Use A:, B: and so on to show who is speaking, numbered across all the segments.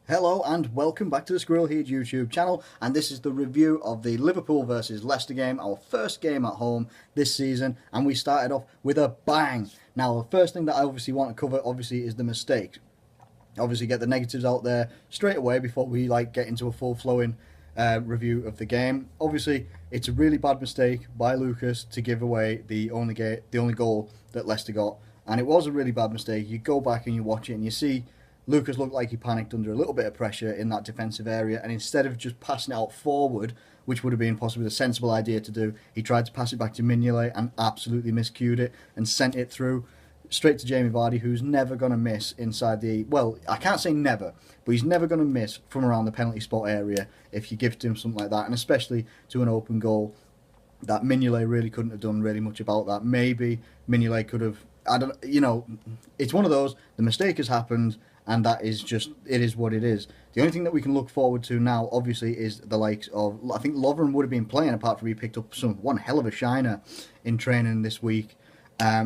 A: Hello and welcome back to the Squirrel Head YouTube channel, and this is the review of the Liverpool versus Leicester game, our first game at home this season, and we started off with a bang. Now the first thing that I obviously want to cover is the mistakes. Obviously get the negatives out there straight away before we get into a full flowing review of the game. Obviously it's a really bad mistake by Lucas to give away the only goal that Leicester got, and it was a really bad mistake. You go back and you watch it and you see Lucas looked like he panicked under a little bit of pressure in that defensive area, and instead of just passing it out forward, which would have been possibly the sensible idea to do, he tried to pass it back to Mignolet and absolutely miscued it and sent it through straight to Jamie Vardy, who's never going to miss inside the... Well, I can't say never, but he's never going to miss from around the penalty spot area if you gift him something like that, and especially to an open goal. That Mignolet really couldn't have done really much about that. Maybe Mignolet could have... it's one of those, the mistake has happened, and that is just, it is what it is. The only thing that we can look forward to now, obviously, is the likes of, I think Lovren would have been playing, apart from he picked up one hell of a shiner in training this week.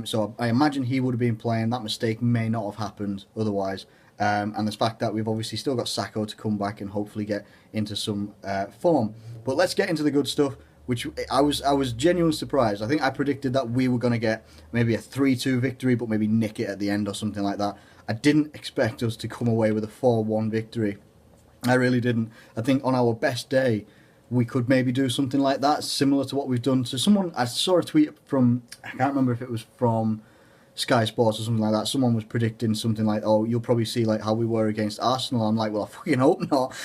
A: So I imagine he would have been playing. That mistake may not have happened otherwise. And the fact that we've obviously still got Sacco to come back and hopefully get into some form. But let's get into the good stuff, which I was genuinely surprised. I think I predicted that we were going to get maybe a 3-2 victory, but maybe nick it at the end or something like that. I didn't expect us to come away with a 4-1 victory. I really didn't. I think on our best day, we could maybe do something like that, similar to what we've done to someone. I saw a tweet from, I can't remember if it was from Sky Sports or something like that. Someone was predicting something like, oh, you'll probably see how we were against Arsenal. I'm like, well, I fucking hope not,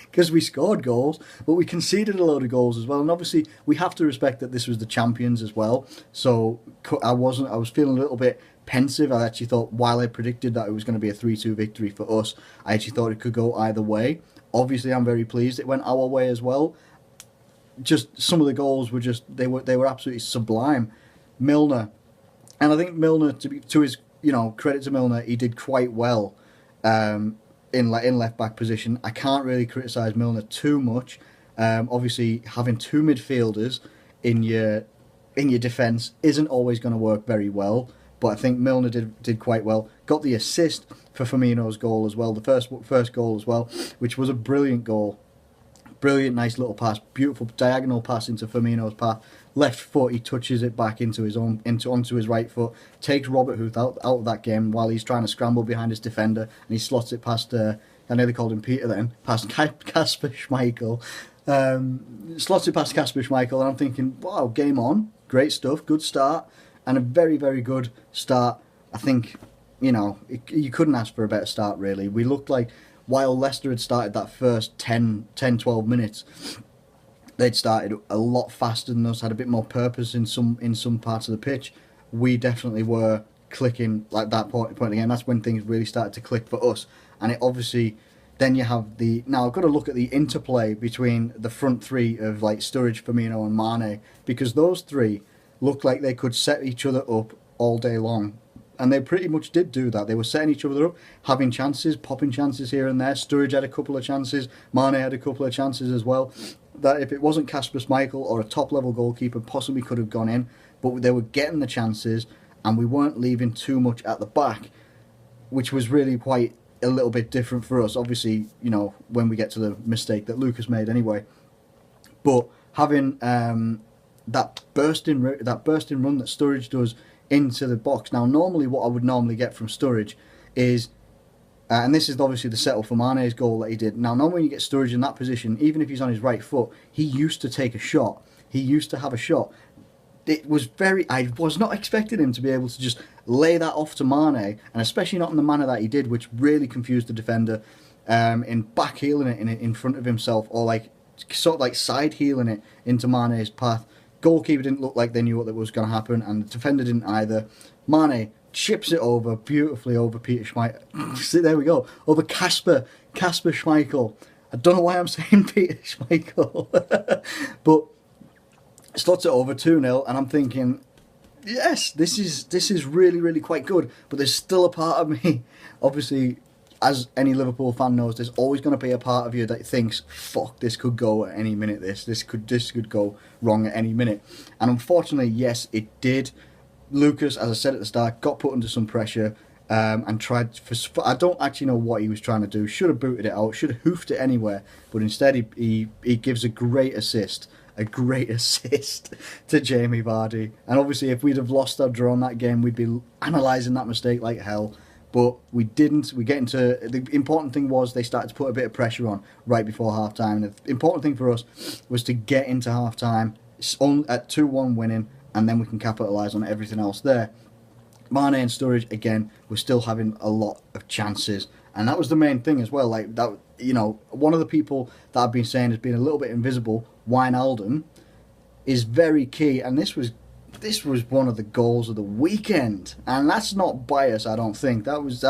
A: because we scored goals, but we conceded a load of goals as well. And obviously we have to respect that this was the champions as well. So I was feeling a little bit pensive. I actually thought, while I predicted that it was going to be a 3-2 victory for us, I actually thought it could go either way. Obviously I'm very pleased it went our way as well. Just some of the goals were just, they were absolutely sublime. Milner, and I think Milner, to his credit to Milner, he did quite well in left back position. I can't really criticise Milner too much. Obviously having two midfielders in your defence isn't always going to work very well, but I think Milner did quite well. Got the assist for Firmino's goal as well, the first goal as well, which was a brilliant goal. Brilliant, nice little pass, beautiful diagonal pass into Firmino's path. Left foot, he touches it back onto his right foot, takes Robert Huth out of that game while he's trying to scramble behind his defender, and he slots it past, I nearly called him Peter then, past Kasper Schmeichel. Slots it past Kasper Schmeichel, and I'm thinking, wow, game on, great stuff, good start, and a very, very good start. I think, you couldn't ask for a better start, really. We looked like, while Leicester had started that first 10-12 minutes, they'd started a lot faster than us, had a bit more purpose in some parts of the pitch. We definitely were clicking like that point of the game. That's when things really started to click for us. And it obviously, then you have now I've got to look at the interplay between the front three of Sturridge, Firmino and Mane, because those three looked like they could set each other up all day long. And they pretty much did do that. They were setting each other up, having chances, popping chances here and there. Sturridge had a couple of chances. Mane had a couple of chances as well. That if it wasn't Kasper Schmeichel or a top-level goalkeeper, possibly could have gone in. But they were getting the chances, and we weren't leaving too much at the back, which was really quite a little bit different for us. Obviously, when we get to the mistake that Lucas made anyway. But having that bursting run that Sturridge does into the box. Now, normally what I would normally get from Sturridge is, and this is obviously the settle for Mane's goal that he did. Now, normally when you get Sturridge in that position, even if he's on his right foot, he used to take a shot. He used to have a shot. I was not expecting him to be able to just lay that off to Mane, and especially not in the manner that he did, which really confused the defender, in back heeling it in front of himself, or side heeling it into Mane's path. Goalkeeper didn't look like they knew what was going to happen, and the defender didn't either. Mane chips it over beautifully over Peter Schmeichel. There we go. Over Kasper Schmeichel. I don't know why I'm saying Peter Schmeichel. But slots it over 2-0, and I'm thinking, yes, this is really, really quite good. But there's still a part of me, obviously, as any Liverpool fan knows, there's always going to be a part of you that thinks, fuck, this could go at any minute, this could go wrong at any minute. And unfortunately, yes, it did. Lucas, as I said at the start, got put under some pressure. and tried for, I don't actually know what he was trying to do. Should have booted it out, should have hoofed it anywhere, but instead he gives a great assist to Jamie Vardy. And obviously if we'd have lost or drawn that game, we'd be analysing that mistake like hell. But we didn't. We get into the important thing was they started to put a bit of pressure on right before half time. And the important thing for us was to get into half time at 2-1 winning, and then we can capitalise on everything else there. Mane and Sturridge again were still having a lot of chances, and that was the main thing as well. Like that, one of the people that I've been saying has been a little bit invisible, Wijnaldum, is very key, and this was one of the goals of the weekend, and that's not bias. I don't think that was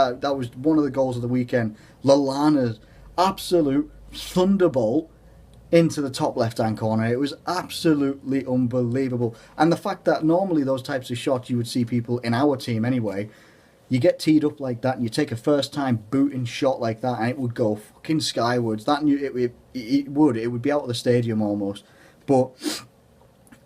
A: one of the goals of the weekend. Lallana's absolute thunderbolt into the top left-hand corner. It was absolutely unbelievable. And the fact that normally those types of shots you would see people in our team anyway, you get teed up like that and you take a first-time booting shot like that and it would go fucking skywards. It would be out of the stadium almost. But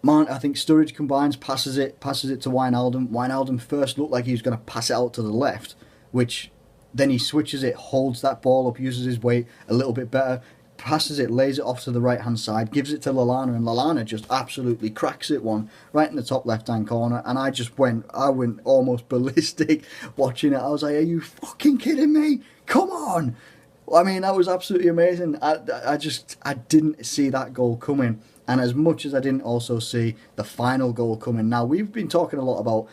A: man, I think Sturridge combines, passes it to Wijnaldum. Wijnaldum first looked like he was going to pass it out to the left, which then he switches it, holds that ball up, uses his weight a little bit better, passes it, lays it off to the right hand side, gives it to Lallana, and Lallana just absolutely cracks it one right in the top left hand corner. And I went almost ballistic watching it. I was like, are you fucking kidding me? Come on! I mean, that was absolutely amazing. I didn't see that goal coming, and as much as I didn't also see the final goal coming. Now I've been talking a lot about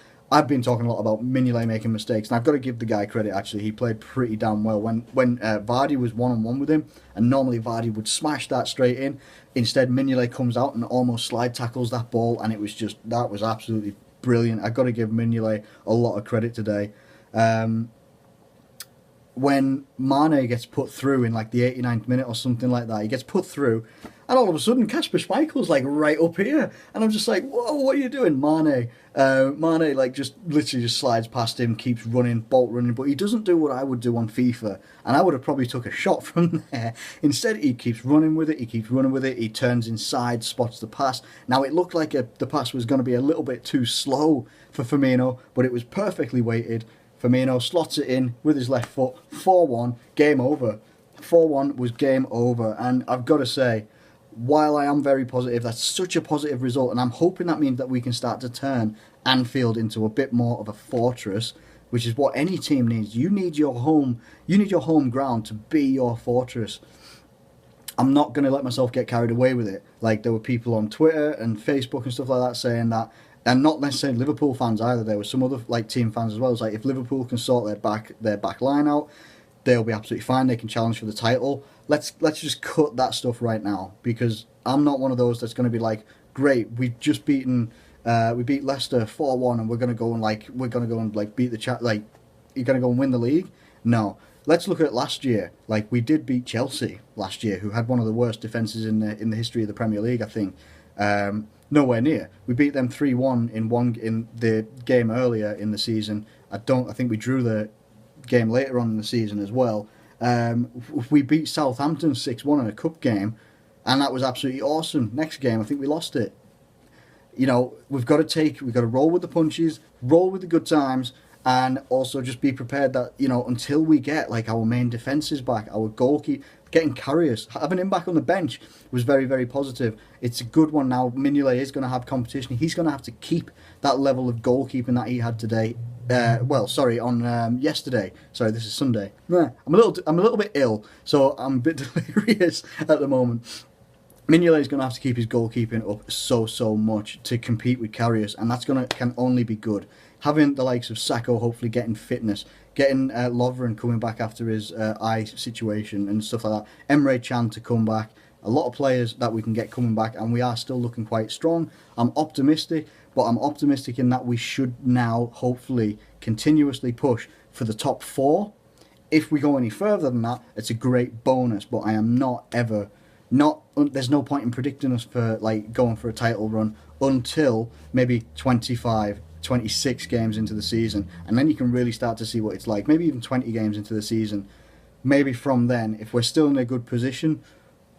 A: Mignolet making mistakes, and I've got to give the guy credit. Actually, he played pretty damn well when Vardy was 1-on-1 with him, and normally Vardy would smash that straight in. Instead, Mignolet comes out and almost slide tackles that ball, and that was absolutely brilliant. I've got to give Mignolet a lot of credit today. When Mane gets put through in like the 89th minute or something like that, he gets put through, and all of a sudden Kasper Schmeichel's like right up here, and I'm just like, whoa, what are you doing, Mane? Mane like just literally just slides past him, keeps running, bolt running, but he doesn't do what I would do on FIFA, and I would have probably took a shot from there. Instead, he keeps running with it, he turns inside, spots the pass. Now it looked like the pass was going to be a little bit too slow for Firmino, but it was perfectly weighted. Firmino slots it in with his left foot, 4-1, game over. 4-1 was game over, and I've got to say, while I am very positive, that's such a positive result, and I'm hoping that means that we can start to turn Anfield into a bit more of a fortress, which is what any team needs. You need your home ground to be your fortress. I'm not going to let myself get carried away with it. Like, there were people on Twitter and Facebook and stuff like that saying that, and not necessarily Liverpool fans either. There were some other like team fans as well. It's like, if Liverpool can sort their back line out, they'll be absolutely fine. They can challenge for the title. Let's just cut that stuff right now, because I'm not one of those that's going to be like, great, we've just beaten we beat Leicester 4-1 and we're going to go and beat the chat, like, you're going to go and win the league. No. Let's look at last year. Like, we did beat Chelsea last year, who had one of the worst defences in the history of the Premier League, I think. Nowhere near. We beat them 3-1 in the game earlier in the season. I think we drew the game later on in the season as well. We beat Southampton 6-1 in a cup game, and that was absolutely awesome. Next game, I think we lost it. We've got to roll with the punches, roll with the good times, and also just be prepared that, until we get like our main defences back, our goalkeeper, getting Karius, having him back on the bench was very, very positive. It's a good one now. Mignolet is going to have competition. He's going to have to keep that level of goalkeeping that he had today. On yesterday. Sorry, this is Sunday. I'm a little bit ill, so I'm a bit delirious at the moment. Mignolet is going to have to keep his goalkeeping up so much to compete with Karius, and can only be good. Having the likes of Sacco hopefully getting fitness, getting Lovren coming back after his eye situation and stuff like that, Emre Can to come back, a lot of players that we can get coming back, and we are still looking quite strong. I'm optimistic, but I'm optimistic in that we should now hopefully continuously push for the top 4. If we go any further than that, it's a great bonus, but I am there's no point in predicting us for like going for a title run until maybe 25, 26 games into the season, and then you can really start to see what it's like. Maybe even 20 games into the season. Maybe from then, if we're still in a good position,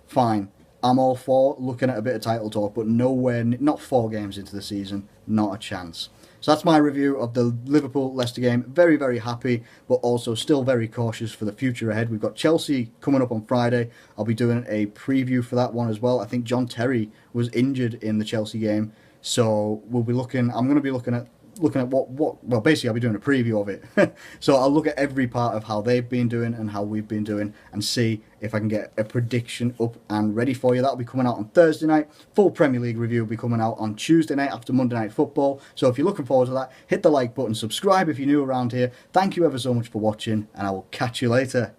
A: fine. I'm all for looking at a bit of title talk, but not 4 games into the season, not a chance. So that's my review of the Liverpool-Leicester game. Very, very happy, but also still very cautious for the future ahead. We've got Chelsea coming up on Friday. I'll be doing a preview for that one as well. I think John Terry was injured in the Chelsea game, so we'll be looking. I'm going to be looking at well, basically I'll be doing a preview of it. So I'll look at every part of how they've been doing and how we've been doing and see if I can get a prediction up and ready for you. That'll be coming out on Thursday night. Full Premier League review will be coming out on Tuesday night after Monday Night Football. So if you're looking forward to that, hit the like button, subscribe if you're new around here. Thank you ever so much for watching, and I will catch you later.